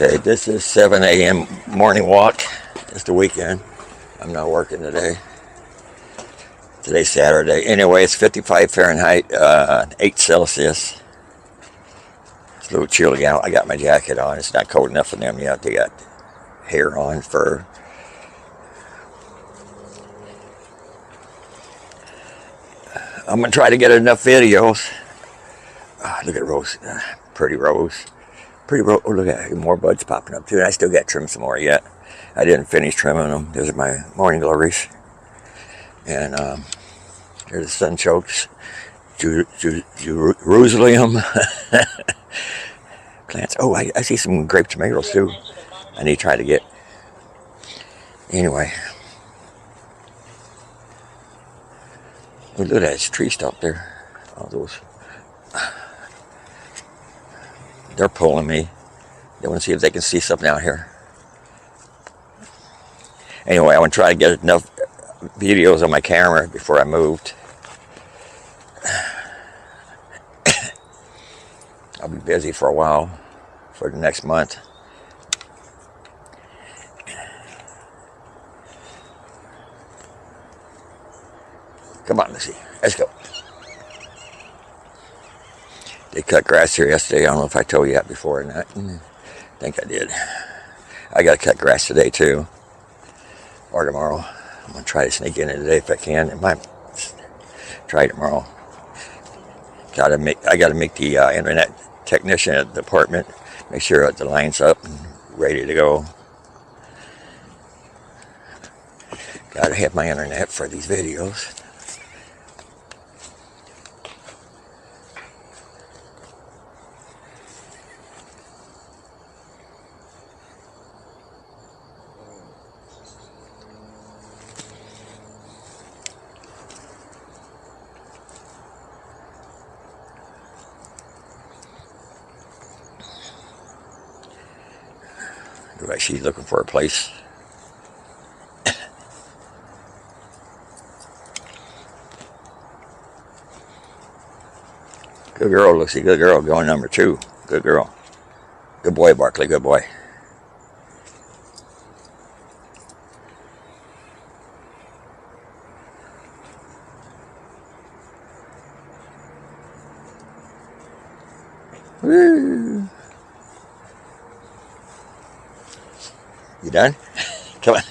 Okay, this is 7 a.m. morning walk. It's the weekend. I'm not working today. Today's Saturday. Anyway, it's 55 Fahrenheit, 8 Celsius. It's a little chilly out. I got my jacket on. It's not cold enough for them yet. They got hair on, fur. I'm going to try to get enough videos. Oh, look at Rose. Pretty Rose. Pretty Rose. Oh, look at more buds popping up too. And I still got trim some more yet. I didn't finish trimming them. Those are my morning glories. And there's the sunchokes. Jerusalem. Plants. Oh, I see some grape tomatoes too. I need to try to get. Anyway. Oh, look at that tree stump there. All those. They're pulling me. They want to see if they can see something out here. Anyway, I want to try to get enough videos on my camera before I moved. I'll be busy for a while, for the next month. Come on, Missy. Let's go. They cut grass here yesterday. I don't know if I told you that before or not. I think I did. I got to cut grass today too, or tomorrow. I'm gonna try to sneak in it today if I can. It might try tomorrow. I gotta make the internet technician at the apartment make sure that the line's up and ready to go. Gotta have my internet for these videos. Look like she's looking for a place. Good girl, Lucy. Good girl. Going number 2. Good girl. Good boy, Barkley. Good boy. Woo. You done? Come on.